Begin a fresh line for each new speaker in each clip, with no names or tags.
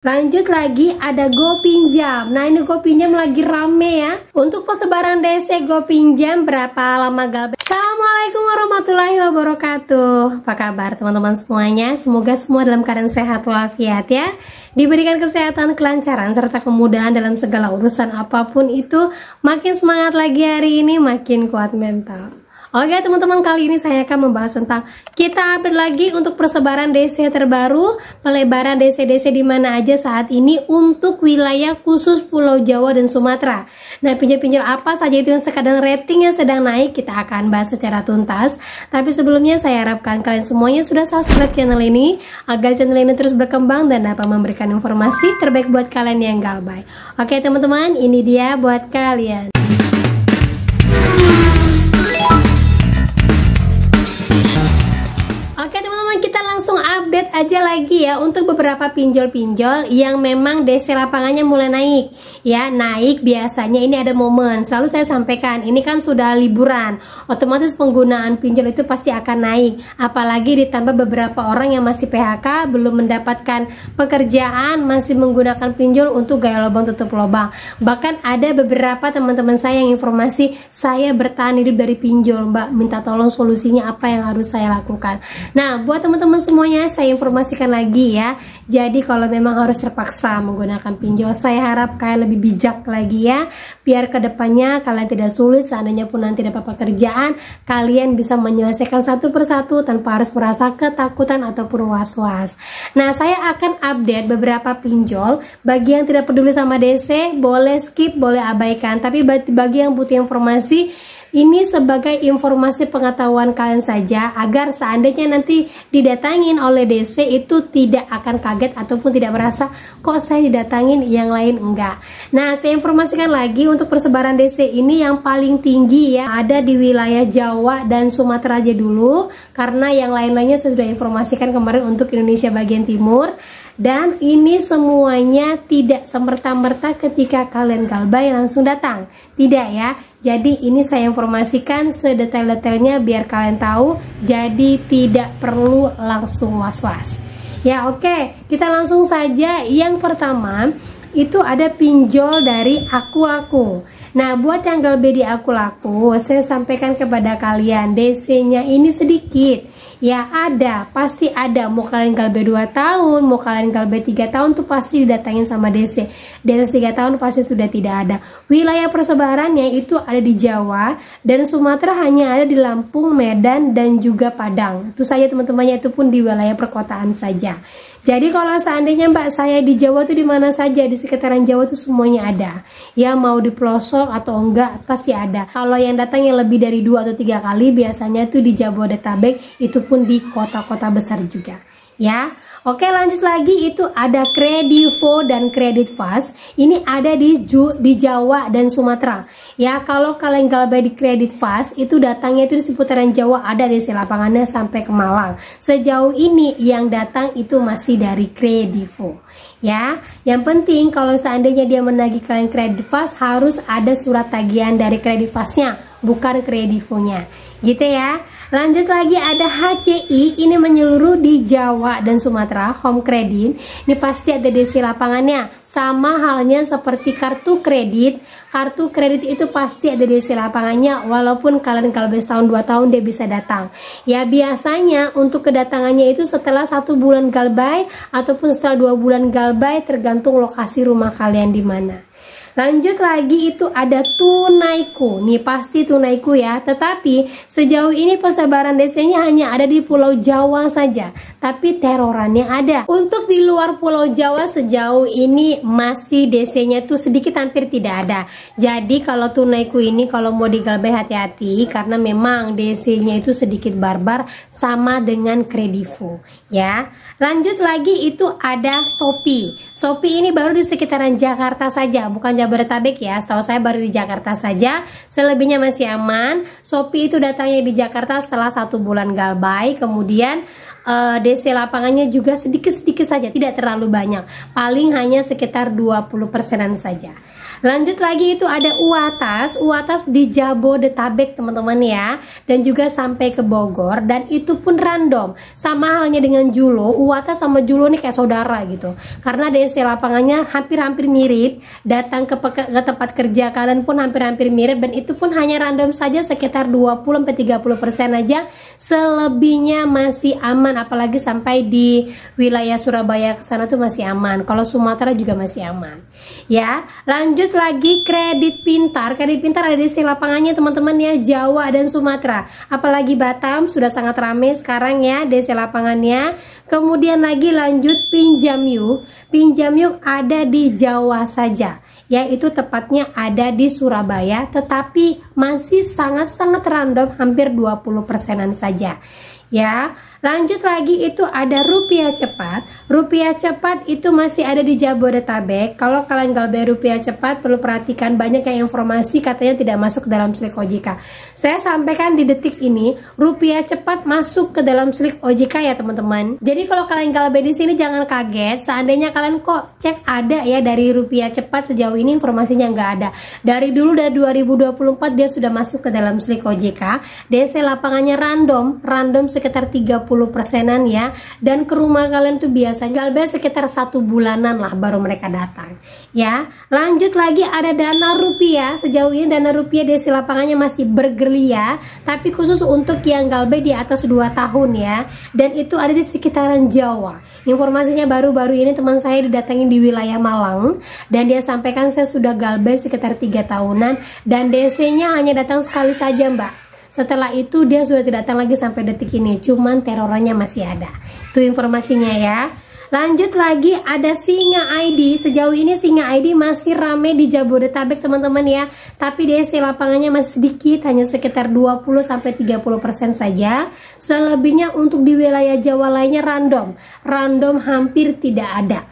Lanjut lagi ada Go Pinjam. Nah ini Go Pinjam lagi rame ya. Untuk persebaran DC Go Pinjam berapa lama Galbay? Assalamualaikum warahmatullahi wabarakatuh. Apa kabar teman-teman semuanya? Semoga semua dalam keadaan sehat walafiat ya. Diberikan kesehatan, kelancaran, serta kemudahan dalam segala urusan apapun itu. Makin semangat lagi hari ini, makin kuat mental. Oke teman-teman, kali ini saya akan membahas tentang kita update lagi untuk persebaran DC terbaru, pelebaran DC-DC di mana aja saat ini untuk wilayah khusus Pulau Jawa dan Sumatera. Nah, pinjol-pinjol apa saja itu yang sekadar rating yang sedang naik, kita akan bahas secara tuntas. Tapi sebelumnya saya harapkan kalian semuanya sudah subscribe channel ini agar channel ini terus berkembang dan dapat memberikan informasi terbaik buat kalian yang galbay. Oke teman-teman, ini dia buat kalian. Update aja lagi ya untuk beberapa pinjol-pinjol yang memang DC lapangannya mulai naik ya. Naik biasanya ini ada momen, selalu saya sampaikan ini kan sudah liburan, otomatis penggunaan pinjol itu pasti akan naik, apalagi ditambah beberapa orang yang masih PHK, belum mendapatkan pekerjaan, masih menggunakan pinjol untuk gaya lubang tutup lubang. Bahkan ada beberapa teman-teman saya yang informasi, saya bertahan hidup dari pinjol mbak, minta tolong solusinya apa yang harus saya lakukan. Nah buat teman-teman semuanya, saya informasikan lagi ya. Jadi kalau memang harus terpaksa menggunakan pinjol, saya harap kalian lebih bijak lagi ya, biar kedepannya kalian tidak sulit. Seandainya pun nanti dapat pekerjaan, kalian bisa menyelesaikan satu persatu tanpa harus merasa ketakutan ataupun was-was. Nah saya akan update beberapa pinjol. Bagi yang tidak peduli sama DC, boleh skip, boleh abaikan. Tapi bagi yang butuh informasi, ini sebagai informasi pengetahuan kalian saja, agar seandainya nanti didatangin oleh DC itu tidak akan kaget ataupun tidak merasa kok saya didatangin yang lain enggak. Nah saya informasikan lagi untuk persebaran DC ini yang paling tinggi ya ada di wilayah Jawa dan Sumatera aja dulu, karena yang lain-lainnya saya sudah informasikan kemarin untuk Indonesia bagian timur. Dan ini semuanya tidak semerta-merta ketika kalian galbay langsung datang, tidak ya. Jadi ini saya informasikan sedetail-detailnya biar kalian tahu, jadi tidak perlu langsung was-was ya. Oke, kita langsung saja. Yang pertama itu ada pinjol dari Aku Laku. Nah buat yang galbay di Aku Laku, saya sampaikan kepada kalian, DC-nya ini sedikit ya, ada, pasti ada. Mau kalian galbay 2 tahun, mau kalian galbay 3 tahun tuh pasti didatangin sama DC. DC 3 tahun pasti sudah tidak ada. Wilayah persebarannya itu ada di Jawa dan Sumatera, hanya ada di Lampung, Medan dan juga Padang. Itu saja teman-temannya, itu pun di wilayah perkotaan saja. Jadi kalau seandainya mbak saya di Jawa tuh di mana saja, di sekitaran Jawa tuh semuanya ada ya, mau di pelosok atau enggak pasti ada. Kalau yang datang yang lebih dari 2 atau 3 kali biasanya tuh di Jabodetabek, itu pun di kota-kota besar juga ya. Oke lanjut lagi, itu ada Kredivo dan Kredit Fast. Ini ada di Jawa dan Sumatera ya. Kalau kalian galbay di Kredit Fast itu datangnya itu di seputaran Jawa, ada di lapangannya sampai ke Malang. Sejauh ini yang datang itu masih dari Kredivo ya. Yang penting kalau seandainya dia menagih kalian Kredit Fast, harus ada surat tagihan dari Kredit Fastnya, bukan Kredivonya gitu ya. Lanjut lagi ada HCI, ini menyeluruh di Jawa dan Sumatera, Home Credit. Ini pasti ada DC lapangannya. Sama halnya seperti kartu kredit. Kartu kredit itu pasti ada DC lapangannya, walaupun kalian galbay setahun 2 tahun dia bisa datang. Ya biasanya untuk kedatangannya itu setelah 1 bulan galbay ataupun setelah 2 bulan galbay, tergantung lokasi rumah kalian di mana. Lanjut lagi itu ada Tunaiku. Nih pasti Tunaiku ya. Tetapi sejauh ini persebaran DC-nya hanya ada di Pulau Jawa saja, tapi terorannya ada. Untuk di luar Pulau Jawa sejauh ini masih DC-nya tuh sedikit, hampir tidak ada. Jadi kalau Tunaiku ini kalau mau digalbay hati-hati, karena memang DC-nya itu sedikit barbar, sama dengan Kredivo ya. Lanjut lagi itu ada Shopee. Shopee ini baru di sekitaran Jakarta saja, bukan Jabodetabek ya. Setahu saya baru di Jakarta saja, selebihnya masih aman. Shopee itu datangnya di Jakarta setelah 1 bulan galbay, kemudian DC lapangannya juga sedikit-sedikit saja, tidak terlalu banyak, paling hanya sekitar 20%-an saja. Lanjut lagi itu ada UATAS di Jabodetabek teman-teman ya, dan juga sampai ke Bogor, dan itu pun random. Sama halnya dengan Julo, UATAS sama Julo nih kayak saudara gitu. Karena DC lapangannya hampir-hampir mirip, datang ke tempat kerja kalian pun hampir-hampir mirip, dan itu pun hanya random saja sekitar 20-30% aja. Selebihnya masih aman, apalagi sampai di wilayah Surabaya ke sana tuh masih aman. Kalau Sumatera juga masih aman. Ya, lanjut lagi Kredit Pintar. Kredit Pintar ada di lapangannya teman-teman ya, Jawa dan Sumatera. Apalagi Batam sudah sangat ramai sekarang ya DC lapangannya. Kemudian lagi lanjut Pinjam Yuk. Pinjam Yuk ada di Jawa saja. Yaitu tepatnya ada di Surabaya, tetapi masih sangat-sangat random, hampir 20%-an saja. Ya, lanjut lagi itu ada Rupiah Cepat. Rupiah Cepat itu masih ada di Jabodetabek. Kalau kalian galbay Rupiah Cepat, perlu perhatikan banyak yang informasi katanya tidak masuk ke dalam slik OJK. Saya sampaikan di detik ini, Rupiah Cepat masuk ke dalam slik OJK ya teman-teman. Jadi kalau kalian galbay di sini jangan kaget. Seandainya kalian kok cek ada ya dari Rupiah Cepat, sejauh ini informasinya nggak ada. Dari dulu dari 2024 dia sudah masuk ke dalam slik OJK. DC lapangannya random sekitar 30%-an ya, dan ke rumah kalian tuh biasanya galbay sekitar 1 bulanan lah baru mereka datang ya. Lanjut lagi ada Dana Rupiah. Sejauh ini Dana Rupiah DC lapangannya masih bergelia, tapi khusus untuk yang galbay di atas 2 tahun ya, dan itu ada di sekitaran Jawa. Informasinya baru-baru ini teman saya didatangin di wilayah Malang, dan dia sampaikan saya sudah galbay sekitar 3 tahunan, dan DC-nya hanya datang sekali saja mbak. Setelah itu dia sudah tidak datang lagi sampai detik ini, cuman terorannya masih ada. Itu informasinya ya. Lanjut lagi ada Singa ID. Sejauh ini Singa ID masih rame di Jabodetabek teman-teman ya, tapi DC lapangannya masih sedikit, hanya sekitar 20-30% saja. Selebihnya untuk di wilayah Jawa lainnya random hampir tidak ada.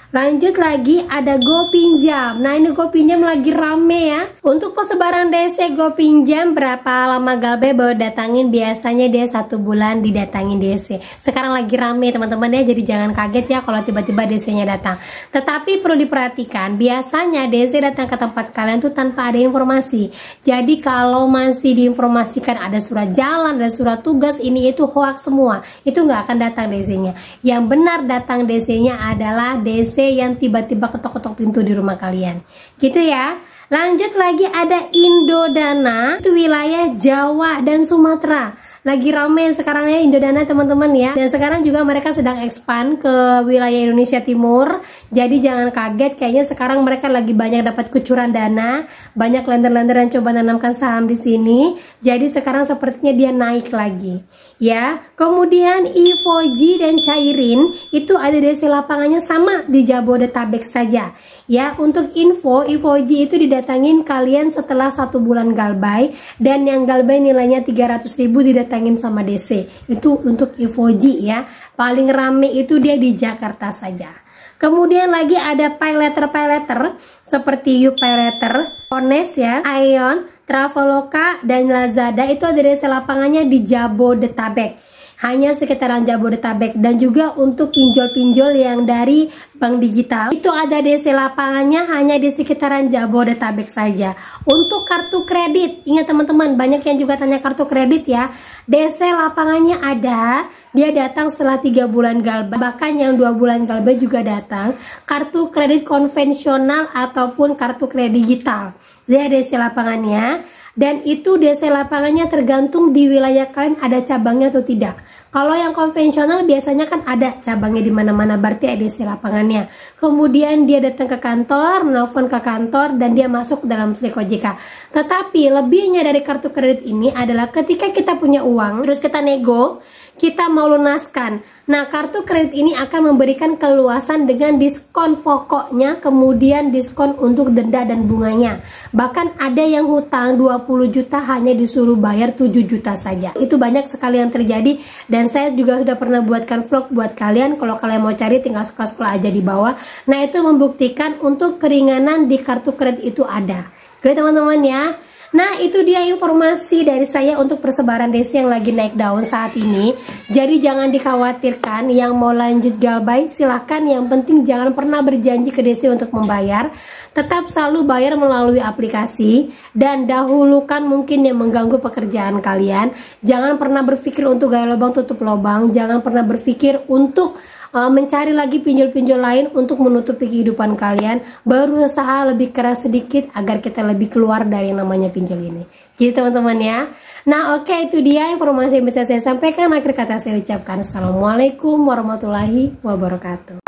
Lanjut lagi ada GoPinjam. Nah ini GoPinjam lagi rame ya. Untuk persebaran DC GoPinjam berapa lama galbay baru datangin, biasanya dia 1 bulan didatangin DC. Sekarang lagi rame teman-teman ya, jadi jangan kaget ya kalau tiba-tiba DC-nya datang. Tetapi perlu diperhatikan, biasanya DC datang ke tempat kalian tuh tanpa ada informasi. Jadi kalau masih diinformasikan ada surat jalan, ada surat tugas, ini itu hoax semua. Itu nggak akan datang DC-nya. Yang benar datang DC-nya adalah DC yang tiba-tiba ketok-ketok pintu di rumah kalian gitu ya. Lanjut lagi ada Indodana, itu wilayah Jawa dan Sumatera. Lagi rame sekarang ya Indodana teman-teman ya, dan sekarang juga mereka sedang expand ke wilayah Indonesia Timur. Jadi jangan kaget, kayaknya sekarang mereka lagi banyak dapat kucuran dana, banyak lender-lender yang coba nanamkan saham di sini. Jadi sekarang sepertinya dia naik lagi ya. Kemudian I4G dan Cairin itu ada DC lapangannya sama di Jabodetabek saja ya. Untuk info, I4G itu didatangin kalian setelah 1 bulan galbay, dan yang galbay nilainya 300.000 didatangin sama DC. Itu untuk I4G ya. Paling rame itu dia di Jakarta saja. Kemudian lagi ada paylater seperti YouPaylater, Ones ya, Aeon, Traveloka, dan Lazada. Itu ada DC lapangannya di Jabodetabek, hanya sekitaran Jabodetabek. Dan juga untuk pinjol-pinjol yang dari bank digital, itu ada DC lapangannya hanya di sekitaran Jabodetabek saja. Untuk kartu kredit, ingat teman-teman, banyak yang juga tanya kartu kredit ya. DC lapangannya ada, dia datang setelah 3 bulan galbay, bahkan yang 2 bulan galbay juga datang. Kartu kredit konvensional ataupun kartu kredit digital, dia DC lapangannya. Dan itu DC lapangannya tergantung di wilayah kalian ada cabangnya atau tidak. Kalau yang konvensional biasanya kan ada cabangnya di mana-mana, berarti ada DC lapangannya. Kemudian dia datang ke kantor, menelpon ke kantor, dan dia masuk dalam slik OJK. Tetapi lebihnya dari kartu kredit ini adalah ketika kita punya uang, terus kita nego, kita mau lunaskan. Nah, kartu kredit ini akan memberikan keluasan dengan diskon pokoknya, kemudian diskon untuk denda dan bunganya. Bahkan ada yang hutang 20 juta hanya disuruh bayar 7 juta saja. Itu banyak sekali yang terjadi, dan saya juga sudah pernah buatkan vlog buat kalian. Kalau kalian mau cari tinggal scroll aja di bawah. Nah, itu membuktikan untuk keringanan di kartu kredit itu ada. Oke teman-teman ya. Nah, itu dia informasi dari saya untuk persebaran desi yang lagi naik daun saat ini. Jadi jangan dikhawatirkan, yang mau lanjut galbay silahkan. Yang penting jangan pernah berjanji ke desi untuk membayar. Tetap selalu bayar melalui aplikasi. Dan dahulukan mungkin yang mengganggu pekerjaan kalian. Jangan pernah berpikir untuk gaya lubang tutup lubang. Jangan pernah berpikir untuk mencari lagi pinjol-pinjol lain untuk menutupi kehidupan kalian. Berusaha lebih keras sedikit agar kita lebih keluar dari yang namanya pinjol ini. Gitu teman-teman ya. Nah oke, itu dia informasi yang bisa saya sampaikan. Akhir kata saya ucapkan assalamualaikum warahmatullahi wabarakatuh.